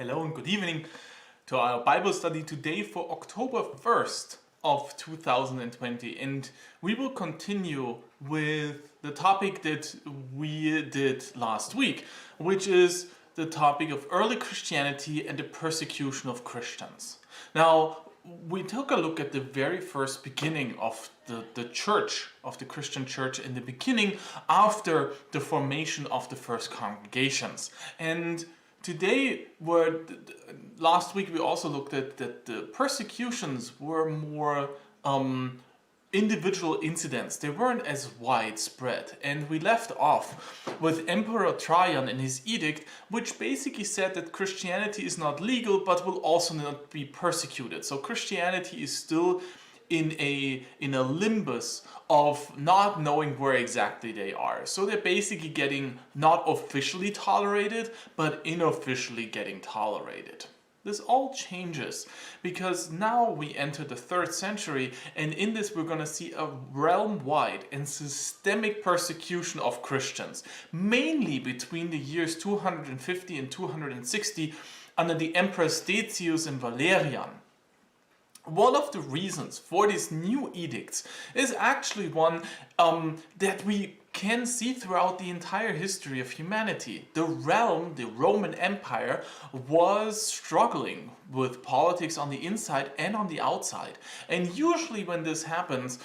Hello and good evening to our Bible study today for October 1st of 2020, and we will continue with the topic that we did last week, which is the topic of early Christianity and the persecution of Christians. Now, we took a look at the very first beginning of the church, of the Christian church in the beginning after the formation of the first congregations. And today, last week we also looked at that the persecutions were more individual incidents. They weren't as widespread. And we left off with Emperor Trajan and his edict, which basically said that Christianity is not legal but will also not be persecuted. So Christianity is still in a limbus of not knowing where exactly they are. So they're basically getting not officially tolerated, but unofficially getting tolerated. This all changes because now we enter the 3rd century, and in this we're going to see a realm-wide and systemic persecution of Christians, mainly between the years 250 and 260 under the emperors Decius and Valerian. One of the reasons for these new edicts is actually one that we can see throughout the entire history of humanity. The realm, the Roman Empire, was struggling with politics on the inside and on the outside. And usually when this happens,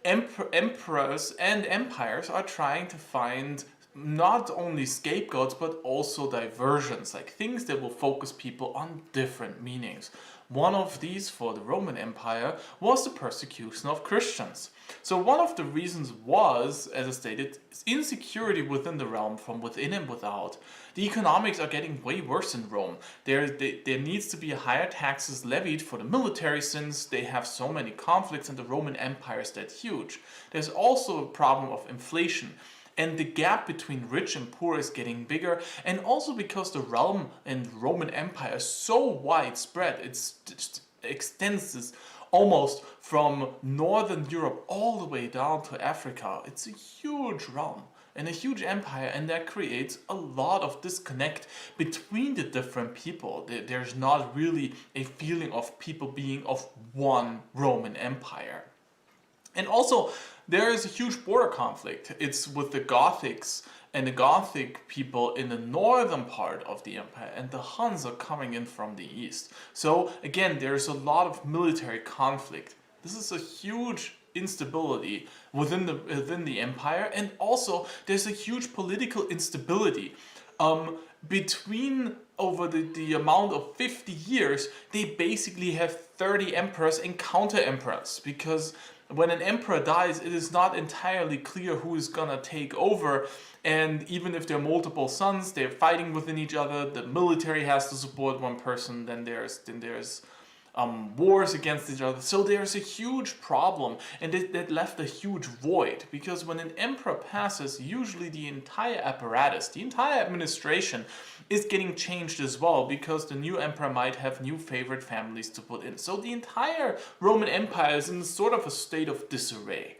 emperors and empires are trying to find not only scapegoats but also diversions, like things that will focus people on different meanings. One of these for the Roman Empire was the persecution of Christians. So one of the reasons was, as I stated, insecurity within the realm from within and without. The economics are getting way worse in Rome. There needs to be higher taxes levied for the military since they have so many conflicts and the Roman Empire is that huge. There's also a problem of inflation. And the gap between rich and poor is getting bigger, and also because the realm and Roman Empire is so widespread, it extends this almost from Northern Europe all the way down to Africa. It's a huge realm and a huge empire, and that creates a lot of disconnect between the different people. There's not really a feeling of people being of one Roman Empire. And also, there is a huge border conflict. It's with the Gothics and the Gothic people in the northern part of the empire, and the Huns are coming in from the east. So again, there's a lot of military conflict. This is a huge instability within the empire, and also there's a huge political instability. Between over the amount of 50 years, they basically have 30 emperors and counter-emperors, because when an emperor dies, it is not entirely clear who is gonna take over, and even if there are multiple sons, they're fighting within each other. The military has to support one person, then there's wars against each other. So there's a huge problem, and that left a huge void, because when an emperor passes, usually the entire apparatus, the entire administration is getting changed as well, because the new emperor might have new favorite families to put in. So the entire Roman Empire is in sort of a state of disarray.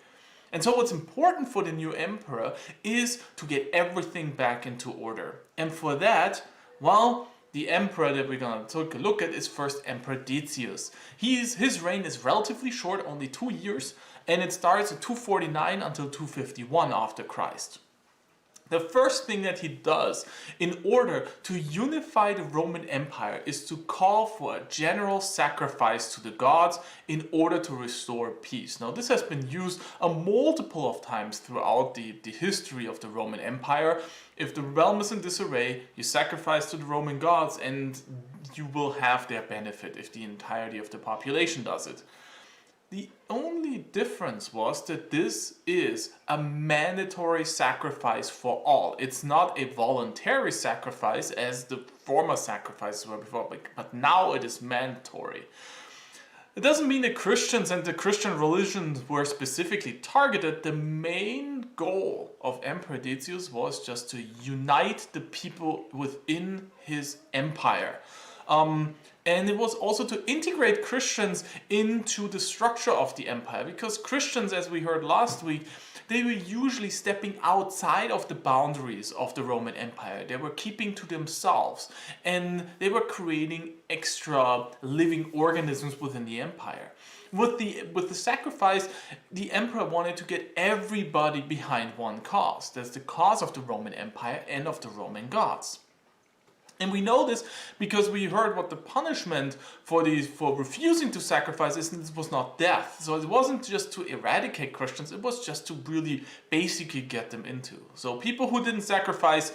And so what's important for the new emperor is to get everything back into order. And for that, well, the emperor that we're going to take a look at is first Emperor Decius. His reign is relatively short, only 2 years, and it starts at 249 until 251 after Christ. The first thing that he does in order to unify the Roman Empire is to call for a general sacrifice to the gods in order to restore peace. Now, this has been used a multiple of times throughout the history of the Roman Empire. If the realm is in disarray, you sacrifice to the Roman gods and you will have their benefit if the entirety of the population does it. The only difference was that this is a mandatory sacrifice for all. It's not a voluntary sacrifice as the former sacrifices were before, but now it is mandatory. It doesn't mean that Christians and the Christian religion were specifically targeted. The main goal of Emperor Decius was just to unite the people within his empire. And it was also to integrate Christians into the structure of the empire, because Christians, as we heard last week, they were usually stepping outside of the boundaries of the Roman Empire. They were keeping to themselves, and they were creating extra living organisms within the empire. With the sacrifice, the emperor wanted to get everybody behind one cause. That's the cause of the Roman Empire and of the Roman gods. And we know this because we heard what the punishment for refusing to sacrifice is. This was not death. So it wasn't just to eradicate Christians, it was just to really basically get them into. So people who didn't sacrifice,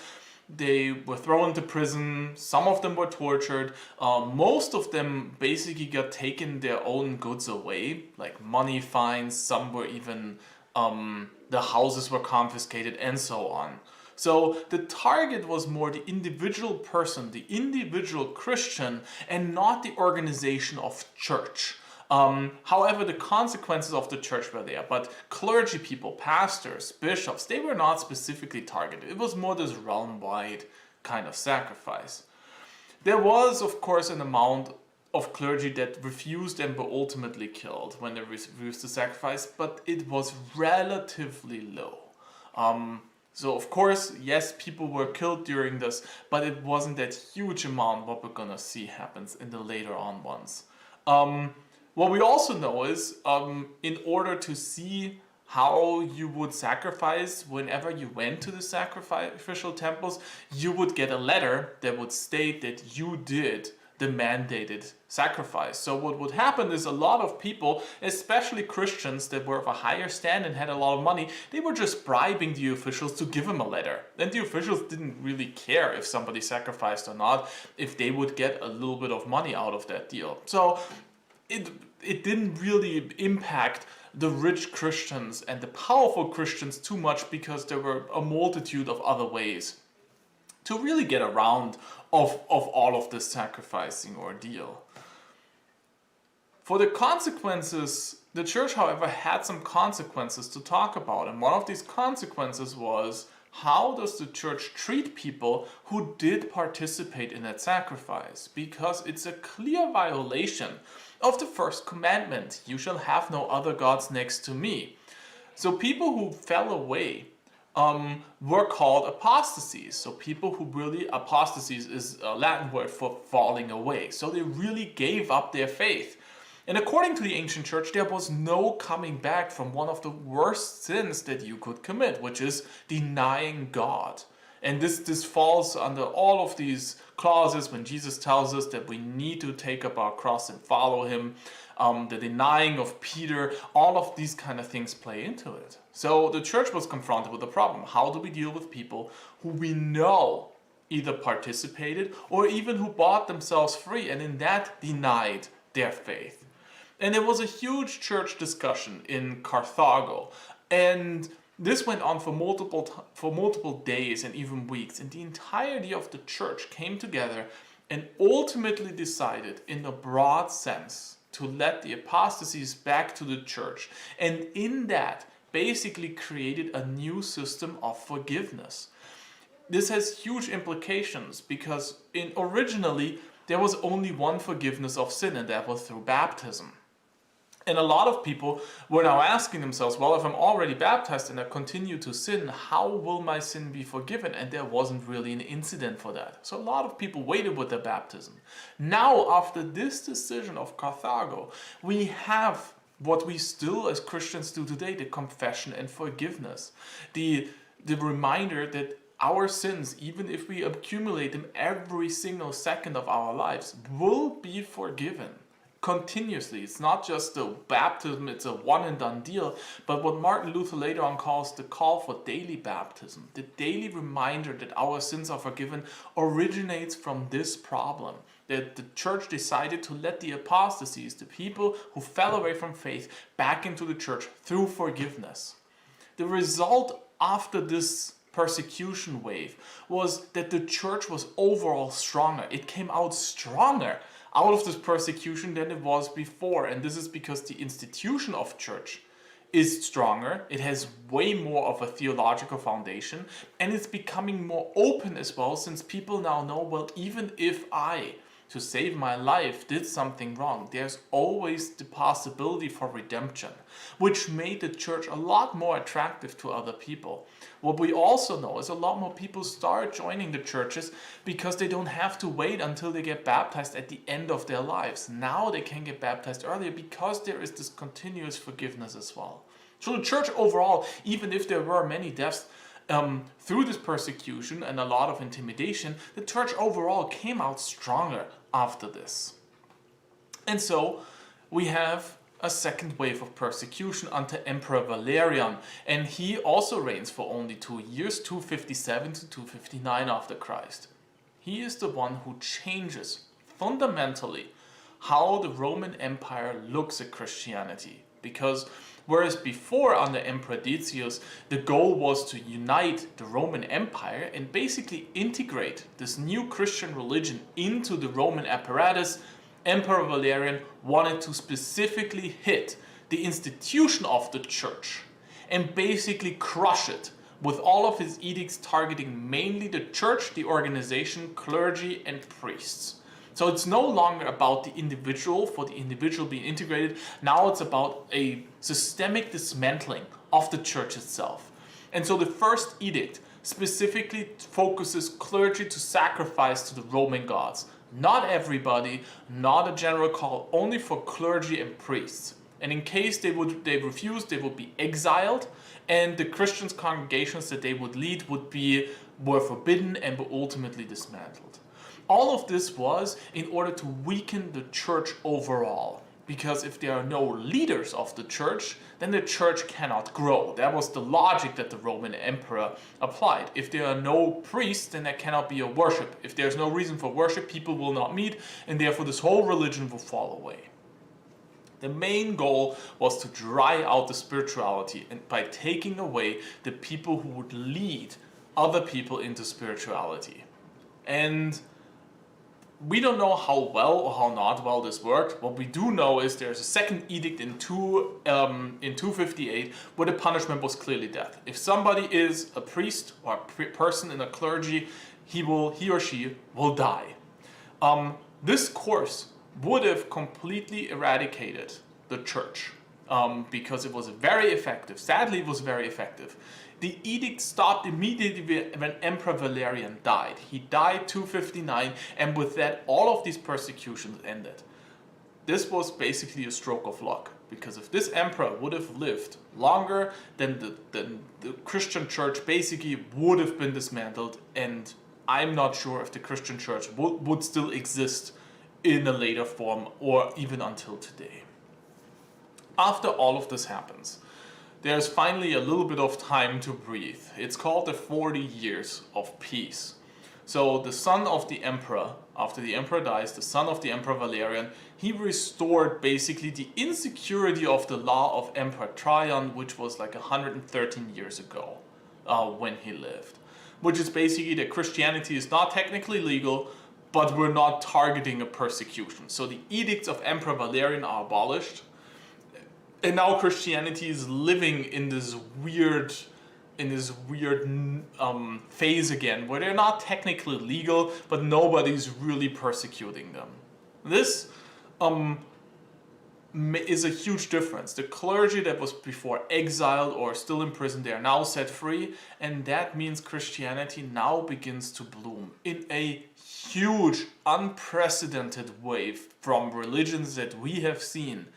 they were thrown into prison. Some of them were tortured. Most of them basically got taken their own goods away, like money, fines. Some were even, the houses were confiscated, and so on. So the target was more the individual person, the individual Christian, and not the organization of church. However, the consequences of the church were there, but clergy people, pastors, bishops, they were not specifically targeted. It was more this realm-wide kind of sacrifice. There was, of course, an amount of clergy that refused and were ultimately killed when they refused to sacrifice, but it was relatively low. So of course, yes, people were killed during this, but it wasn't that huge amount what we're gonna see happens in the later on ones. What we also know is, in order to see how you would sacrifice whenever you went to the sacrificial temples, you would get a letter that would state that you did the mandated sacrifice. So what would happen is a lot of people, especially Christians that were of a higher stand and had a lot of money, they were just bribing the officials to give them a letter. And the officials didn't really care if somebody sacrificed or not, if they would get a little bit of money out of that deal. So it didn't really impact the rich Christians and the powerful Christians too much, because there were a multitude of other ways to really get around of all of this sacrificing ordeal. For the consequences, the church, however, had some consequences to talk about. And one of these consequences was, how does the church treat people who did participate in that sacrifice? Because it's a clear violation of the first commandment, you shall have no other gods next to me. So people who fell away were called apostasies. So people who really, apostasies is a Latin word for falling away. So they really gave up their faith. And according to the ancient church, there was no coming back from one of the worst sins that you could commit, which is denying God. And this falls under all of these clauses when Jesus tells us that we need to take up our cross and follow him. The denying of Peter, all of these kind of things play into it. So the church was confronted with a problem. How do we deal with people who we know either participated or even who bought themselves free and in that denied their faith? And there was a huge church discussion in Carthago, and this went on for multiple days and even weeks, and the entirety of the church came together and ultimately decided, in a broad sense, to let the apostasies back to the church, and in that basically created a new system of forgiveness. This has huge implications because originally there was only one forgiveness of sin, and that was through baptism. And a lot of people were now asking themselves, well, if I'm already baptized and I continue to sin, how will my sin be forgiven? And there wasn't really an incident for that. So a lot of people waited with their baptism. Now, after this decision of Carthago, we have what we still as Christians do today, the confession and forgiveness. The reminder that our sins, even if we accumulate them every single second of our lives, will be forgiven continuously. It's not just the baptism, it's a one and done deal, but what Martin Luther later on calls the call for daily baptism, the daily reminder that our sins are forgiven, originates from this problem, that the church decided to let the apostasies, the people who fell away from faith, back into the church through forgiveness. The result after this persecution wave was that the church was overall stronger. It came out stronger out of this persecution than it was before, and this is because the institution of church is stronger, it has way more of a theological foundation, and it's becoming more open as well, since people now know, well, even if I to save my life did something wrong, there's always the possibility for redemption, which made the church a lot more attractive to other people. What we also know is a lot more people start joining the churches because they don't have to wait until they get baptized at the end of their lives. Now they can get baptized earlier because there is this continuous forgiveness as well. So the church overall, even if there were many deaths through this persecution and a lot of intimidation, the church overall came out stronger after this. And so we have a second wave of persecution under Emperor Valerian, and he also reigns for only 2 years, 257 to 259 after Christ. He is the one who changes fundamentally how the Roman Empire looks at Christianity, because whereas before under Emperor Decius the goal was to unite the Roman Empire and basically integrate this new Christian religion into the Roman apparatus, Emperor Valerian wanted to specifically hit the institution of the church and basically crush it with all of his edicts targeting mainly the church, the organization, clergy and priests. So it's no longer about the individual, for the individual being integrated. Now it's about a systemic dismantling of the church itself. And so the first edict specifically focuses clergy to sacrifice to the Roman gods. Not everybody, not a general call, only for clergy and priests. And in case they refuse, they would be exiled, and the Christian congregations that they would lead were forbidden and were ultimately dismantled. All of this was in order to weaken the church overall. Because if there are no leaders of the church, then the church cannot grow. That was the logic that the Roman emperor applied. If there are no priests, then there cannot be a worship. If there's no reason for worship, people will not meet, and therefore this whole religion will fall away. The main goal was to dry out the spirituality, and by taking away the people who would lead other people into spirituality. And we don't know how well or how not well this worked. What we do know is there's a second edict in 258 where the punishment was clearly death. If somebody is a priest or a person in a clergy, he or she will die. This course would have completely eradicated the church because it was very effective. Sadly, it was very effective. The edict stopped immediately when Emperor Valerian died. He died 259, and with that, all of these persecutions ended. This was basically a stroke of luck, because if this emperor would have lived longer, then the Christian church basically would have been dismantled, and I'm not sure if the Christian church would still exist in a later form or even until today. After all of this happens, there's finally a little bit of time to breathe. It's called the 40 years of peace. So the son of the emperor, after the emperor dies, the son of the emperor Valerian, he restored basically the insecurity of the law of Emperor Trajan, which was like 113 years ago when he lived. Which is basically that Christianity is not technically legal, but we're not targeting a persecution. So the edicts of Emperor Valerian are abolished. And now Christianity is living in this weird phase again, where they're not technically legal, but nobody's really persecuting them. This is a huge difference. The clergy that was before exiled or still in prison, they are now set free, and that means Christianity now begins to bloom in a huge, unprecedented wave from religions that we have seen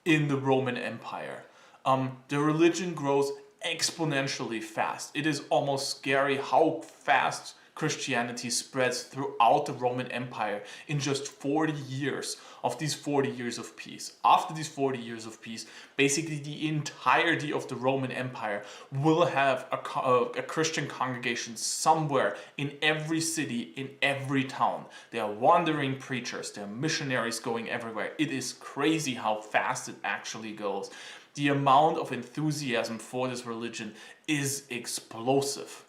in the Roman Empire. The religion grows exponentially fast. It is almost scary how fast Christianity spreads throughout the Roman Empire in just 40 years of these 40 years of peace. After these 40 years of peace, basically the entirety of the Roman Empire will have a Christian congregation somewhere in every city, in every town. There are wandering preachers, there are missionaries going everywhere. It is crazy how fast it actually goes. The amount of enthusiasm for this religion is explosive.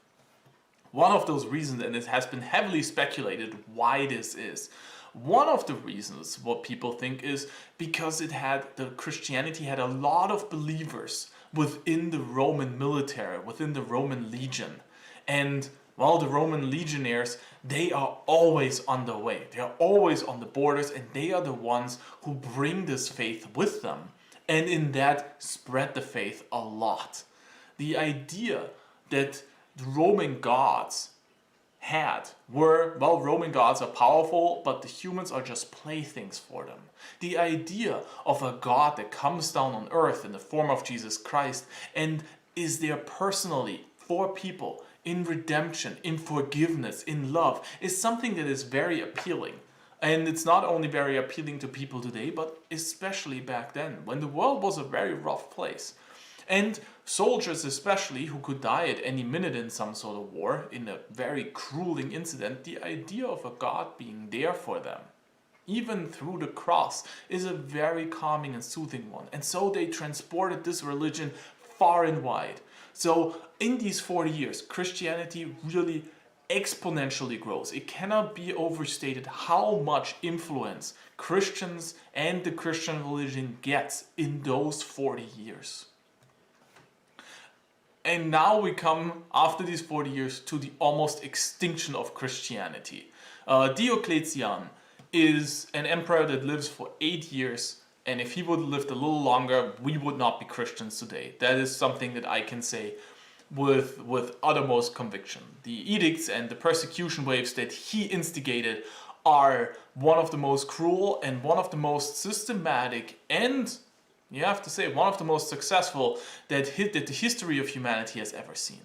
One of those reasons, and it has been heavily speculated why this is, one of the reasons what people think is because Christianity had a lot of believers within the Roman military, within the Roman legion. And While the Roman legionnaires, they are always on the way. They are always on the borders, and they are the ones who bring this faith with them. And in that, spread the faith a lot. The idea that the Roman gods Roman gods are powerful, but the humans are just playthings for them. The idea of a God that comes down on earth in the form of Jesus Christ and is there personally for people in redemption, in forgiveness, in love, is something that is very appealing. And it's not only very appealing to people today, but especially back then, when the world was a very rough place. And soldiers especially, who could die at any minute in some sort of war, in a very crueling incident, the idea of a God being there for them, even through the cross, is a very calming and soothing one. And so they transported this religion far and wide. So in these 40 years, Christianity really exponentially grows. It cannot be overstated how much influence Christians and the Christian religion gets in those 40 years. And now we come, after these 40 years, to the almost extinction of Christianity. Diocletian is an emperor that lives for 8 years, and if he would have lived a little longer, we would not be Christians today. That is something that I can say with uttermost conviction. The edicts and the persecution waves that he instigated are one of the most cruel and one of the most systematic and, you have to say, one of the most successful that the history of humanity has ever seen.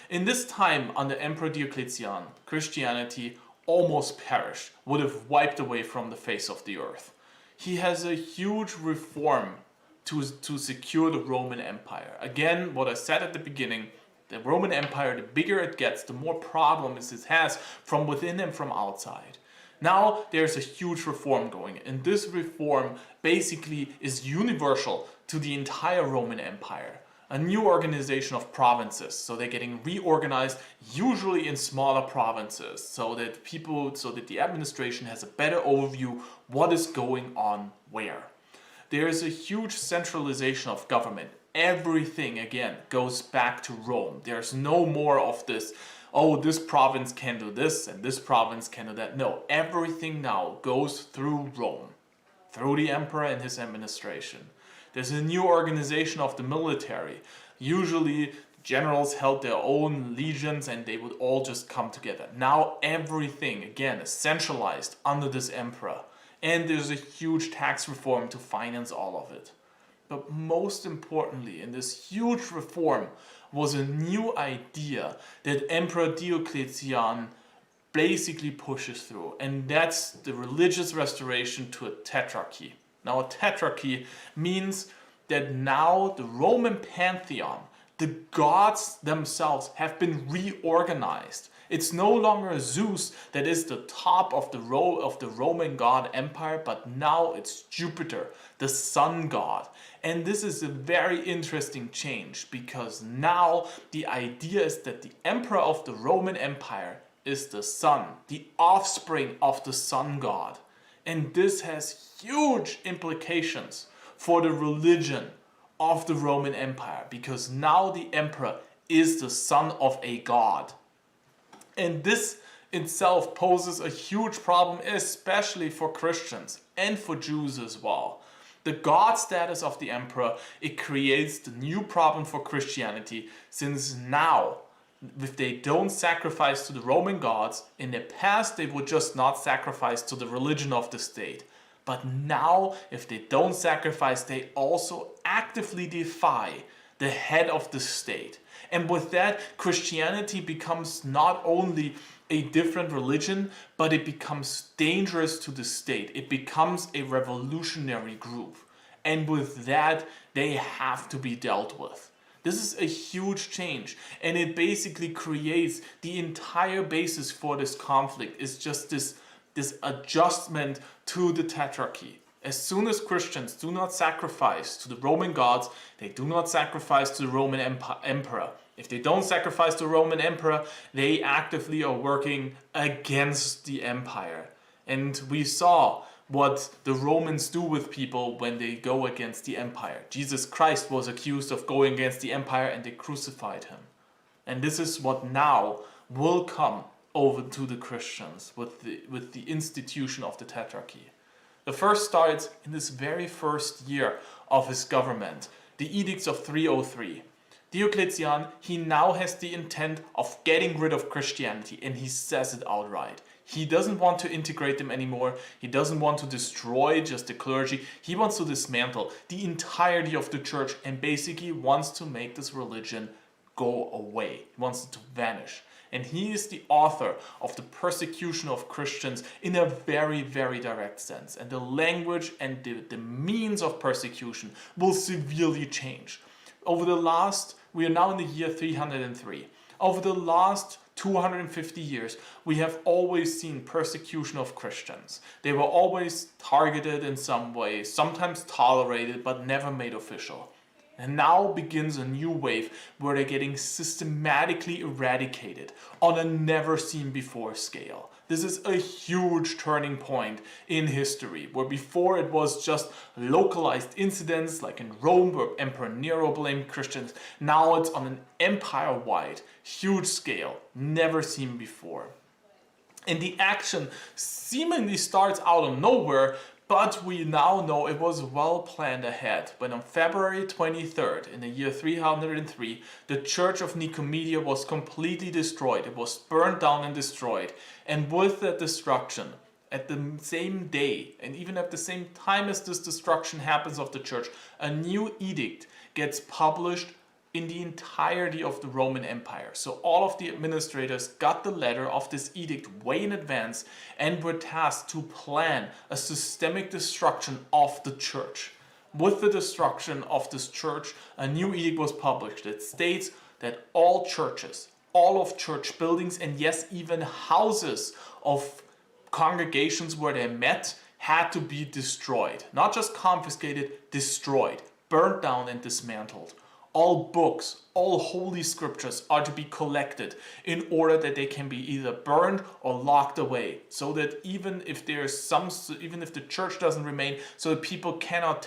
In this time, under Emperor Diocletian, Christianity almost perished, would have wiped away from the face of the earth. He has a huge reform to secure the Roman Empire. Again, what I said at the beginning, the Roman Empire, the bigger it gets, the more problems it has from within and from outside. Now there's a huge reform going, and this reform basically is universal to the entire Roman Empire. A new organization of provinces, so they're getting reorganized, usually in smaller provinces, so that the administration has a better overview what is going on where. There is a huge centralization of government. Everything, again, goes back to Rome. There's no more of this, oh, this province can do this and this province can do that. No, everything now goes through Rome, through the emperor and his administration. There's a new organization of the military. Usually generals held their own legions and they would all just come together. Now everything, again, is centralized under this emperor. And there's a huge tax reform to finance all of it. But most importantly, in this huge reform was a new idea that Emperor Diocletian basically pushes through. And that's the religious restoration to a tetrarchy. Now, a tetrarchy means that now the Roman pantheon, the gods themselves, have been reorganized. It's no longer Zeus that is the top of the Roman god empire, but now it's Jupiter, the sun god. And this is a very interesting change, because now the idea is that the emperor of the Roman Empire is the sun, the offspring of the sun god. And this has huge implications for the religion of the Roman Empire, because now the emperor is the son of a god. And this itself poses a huge problem, especially for Christians and for Jews as well. The god status of the emperor, it creates the new problem for Christianity, since now, if they don't sacrifice to the Roman gods, in the past they would just not sacrifice to the religion of the state. But now, if they don't sacrifice, they also actively defy the head of the state. And with that, Christianity becomes not only a different religion, but it becomes dangerous to the state. It becomes a revolutionary group. And with that, they have to be dealt with. This is a huge change, and it basically creates the entire basis for this conflict. It's just this adjustment to the tetrarchy. As soon as Christians do not sacrifice to the Roman gods, they do not sacrifice to the Roman emperor. If they don't sacrifice to the Roman emperor, they actively are working against the empire. And we saw what the Romans do with people when they go against the empire. Jesus Christ was accused of going against the empire and they crucified him. And this is what now will come over to the Christians with the institution of the Tetrarchy. The first starts in this very first year of his government, the Edicts of 303. Diocletian, he now has the intent of getting rid of Christianity, and he says it outright. He doesn't want to integrate them anymore. He doesn't want to destroy just the clergy. He wants to dismantle the entirety of the church and basically wants to make this religion go away. He wants it to vanish. And he is the author of the persecution of Christians in a very, very direct sense. And the language and the means of persecution will severely change. We are now in the year 303. Over the last 250 years, we have always seen persecution of Christians. They were always targeted in some way, sometimes tolerated, but never made official. And now begins a new wave where they're getting systematically eradicated on a never seen before scale. This is a huge turning point in history, where before it was just localized incidents like in Rome where Emperor Nero blamed Christians. Now it's on an empire-wide, huge scale, never seen before. And the action seemingly starts out of nowhere, but we now know it was well planned ahead when on February 23rd in the year 303 the church of Nicomedia was completely destroyed. It was burned down and destroyed. And with that destruction, at the same day and even at the same time as this destruction happens of the church, a new edict gets published in the entirety of the Roman Empire. So all of the administrators got the letter of this edict way in advance and were tasked to plan a systemic destruction of the church. With the destruction of this church, a new edict was published that states that all churches, all of church buildings, and yes, even houses of congregations where they met had to be destroyed. Not just confiscated, destroyed, burnt down and dismantled. All books, all holy scriptures are to be collected in order that they can be either burned or locked away, so that even if the church doesn't remain, so that people cannot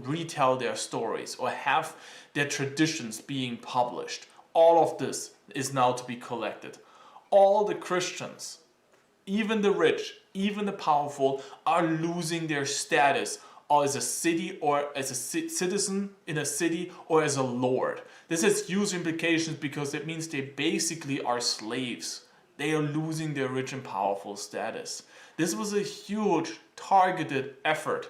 retell their stories or have their traditions being published. All of this is now to be collected. All the Christians, even the rich, even the powerful, are losing their status as a city or as a citizen in a city or as a lord. This has huge implications because it means they basically are slaves. They are losing their rich and powerful status. This was a huge targeted effort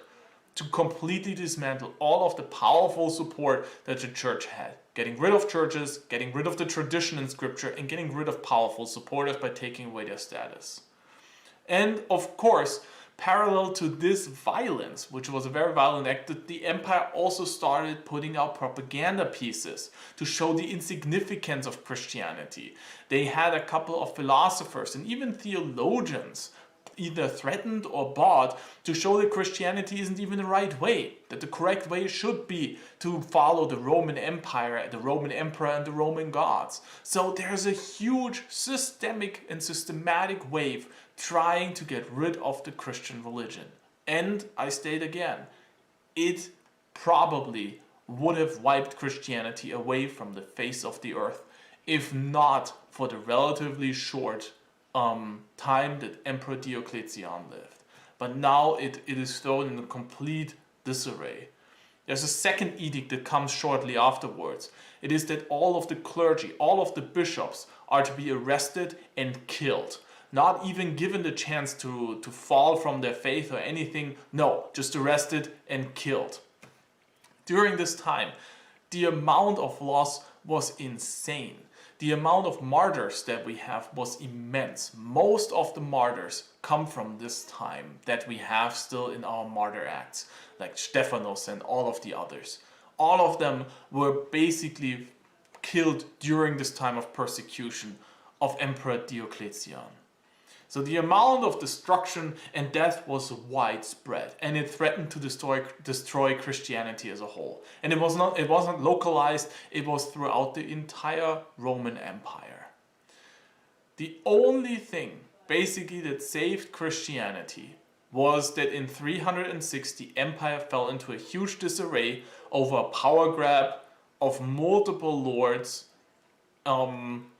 to completely dismantle all of the powerful support that the church had. Getting rid of churches, getting rid of the tradition in scripture, and getting rid of powerful supporters by taking away their status. And of course, parallel to this violence, which was a very violent act, the empire also started putting out propaganda pieces to show the insignificance of Christianity. They had a couple of philosophers and even theologians either threatened or bought to show that Christianity isn't even the right way, that the correct way should be to follow the Roman Empire, the Roman Emperor, and the Roman gods. So there's a huge systemic and systematic wave trying to get rid of the Christian religion. And I state again, it probably would have wiped Christianity away from the face of the earth, if not for the relatively short time that Emperor Diocletian lived. But now it is thrown in a complete disarray. There's a second edict that comes shortly afterwards. It is that all of the clergy, all of the bishops are to be arrested and killed. Not even given the chance to fall from their faith or anything. No, just arrested and killed. During this time, the amount of loss was insane. The amount of martyrs that we have was immense. Most of the martyrs come from this time that we have still in our martyr acts, like Stephanos and all of the others. All of them were basically killed during this time of persecution of Emperor Diocletian. So the amount of destruction and death was widespread, and it threatened to destroy Christianity as a whole. And it wasn't localized, it was throughout the entire Roman Empire. The only thing basically that saved Christianity was that in 360 empire fell into a huge disarray over a power grab of multiple lords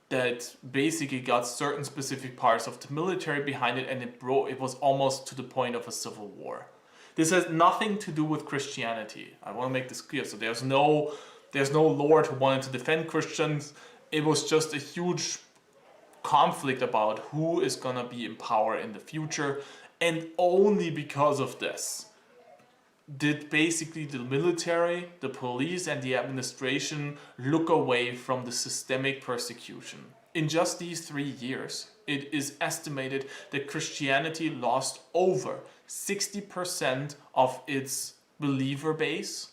that basically got certain specific parts of the military behind it, and it was almost to the point of a civil war. This has nothing to do with Christianity. I want to make this clear. So there's no Lord who wanted to defend Christians. It was just a huge conflict about who is going to be in power in the future, and only because of this did basically the military, the police, and the administration look away from the systemic persecution. In just these 3 years, it is estimated that Christianity lost over 60% of its believer base,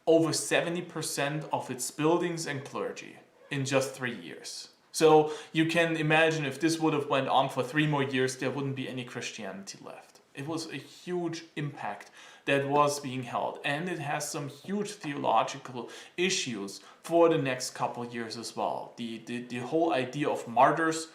over 70% of its buildings and clergy in just 3 years. So you can imagine if this would have went on for 3 more years, there wouldn't be any Christianity left. It was a huge impact that was being held, and it has some huge theological issues for the next couple years as well. The whole idea of martyrs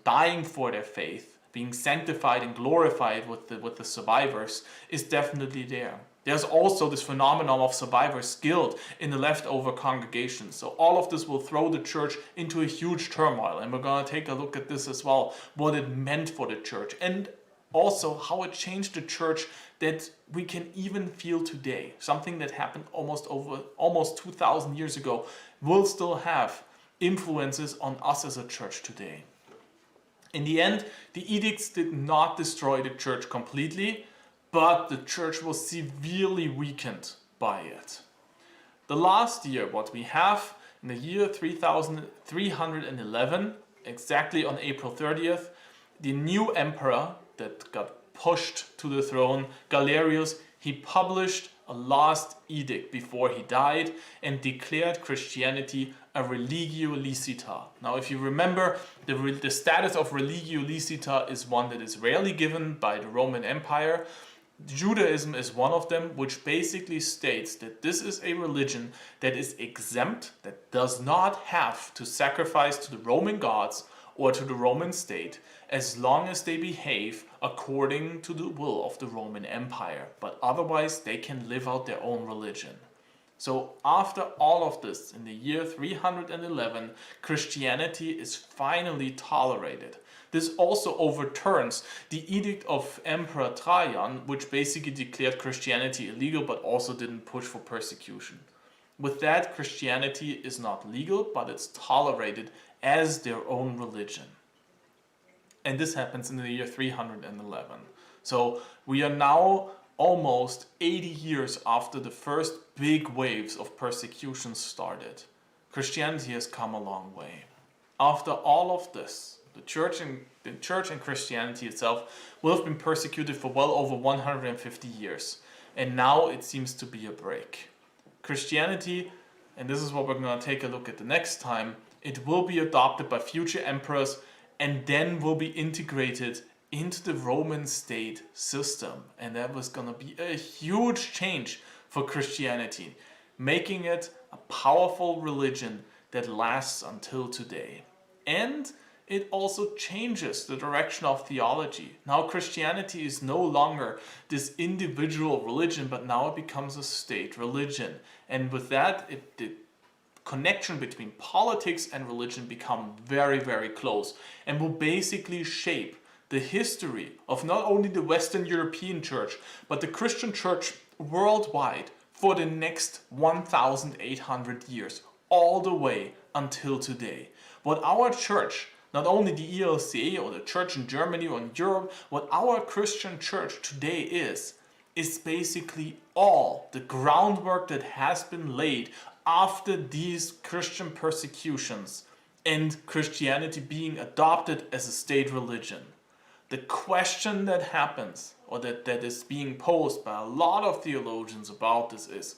dying for their faith, being sanctified and glorified with the survivors, is definitely there. There's also this phenomenon of survivors' guilt in the leftover congregations. So all of this will throw the church into a huge turmoil, and we're going to take a look at this as well, what it meant for the church, and also how it changed the church that we can even feel today. Something that happened almost 2,000 years ago will still have influences on us as a church today. In the end, the edicts did not destroy the church completely, but the church was severely weakened by it. The last year, what we have in the year 3311, exactly on April 30th, the new emperor that got pushed to the throne, Galerius, he published a last edict before he died and declared Christianity a religio licita. Now, if you remember, the status of religio licita is one that is rarely given by the Roman Empire. Judaism is one of them, which basically states that this is a religion that is exempt, that does not have to sacrifice to the Roman gods or to the Roman state, as long as they behave according to the will of the Roman Empire. But otherwise, they can live out their own religion. So after all of this, in the year 311, Christianity is finally tolerated. This also overturns the edict of Emperor Trajan, which basically declared Christianity illegal but also didn't push for persecution. With that, Christianity is not legal, but it's tolerated as their own religion. And this happens in the year 311. So we are now almost 80 years after the first big waves of persecution started. Christianity has come a long way. After all of this, the church and Christianity itself will have been persecuted for well over 150 years. And now it seems to be a break. Christianity, and this is what we're going to take a look at the next time, it will be adopted by future emperors and then will be integrated into the Roman state system. And that was going to be a huge change for Christianity, making it a powerful religion that lasts until today. And it also changes the direction of theology. Now Christianity is no longer this individual religion, but now it becomes a state religion. And with that, the connection between politics and religion become very, very close and will basically shape the history of not only the Western European church, but the Christian church worldwide for the next 1,800 years, all the way until today. What our church, not only the ELCA or the church in Germany or in Europe, what our Christian church today is basically all the groundwork that has been laid after these Christian persecutions and Christianity being adopted as a state religion. The question that happens, or that is being posed by a lot of theologians about this is,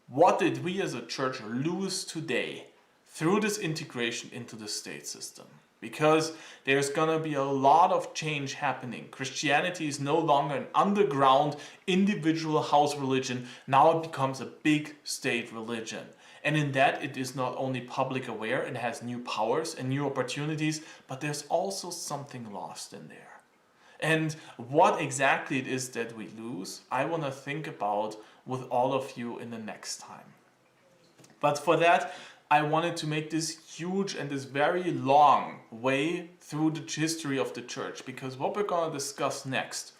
what did we as a church lose today through this integration into the state system? Because there's going to be a lot of change happening. Christianity is no longer an underground individual house religion. Now it becomes a big state religion. And in that, it is not only public aware, it has new powers and new opportunities, but there's also something lost in there. And what exactly it is that we lose, I want to think about with all of you in the next time. But for that, I wanted to make this huge and this very long way through the history of the church, because what we're going to discuss next,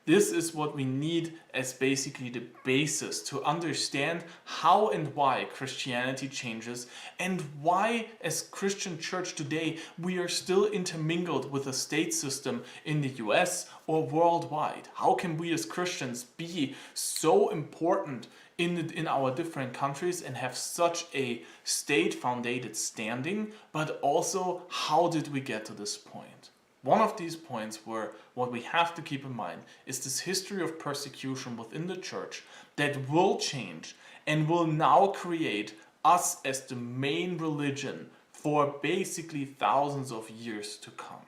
this is what we need as basically the basis to understand how and why Christianity changes, and why as Christian church today we are still intermingled with a state system in the US or worldwide. How can we as Christians be so important in our different countries and have such a state-founded standing, but also how did we get to this point? One of these points were what we have to keep in mind is this history of persecution within the church that will change and will now create us as the main religion for basically thousands of years to come.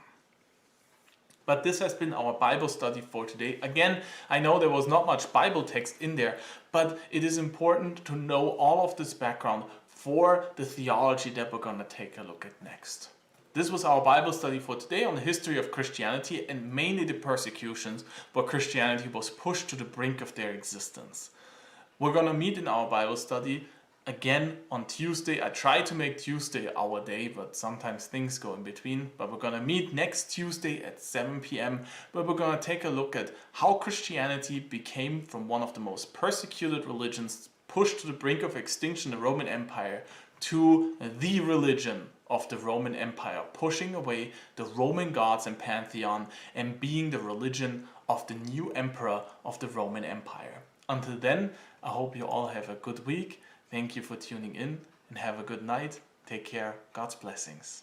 But this has been our Bible study for today. Again, I know there was not much Bible text in there, but it is important to know all of this background for the theology that we're going to take a look at next. This was our Bible study for today on the history of Christianity, and mainly the persecutions where Christianity was pushed to the brink of their existence. We're going to meet in our Bible study again on Tuesday. I try to make Tuesday our day, but sometimes things go in between. But we're going to meet next Tuesday at 7 p.m. where we're going to take a look at how Christianity became from one of the most persecuted religions, pushed to the brink of extinction, the Roman Empire, to the religion of the Roman Empire, pushing away the Roman gods and pantheon and being the religion of the new emperor of the Roman Empire. Until then, I hope you all have a good week. Thank you for tuning in and have a good night. Take care. God's blessings.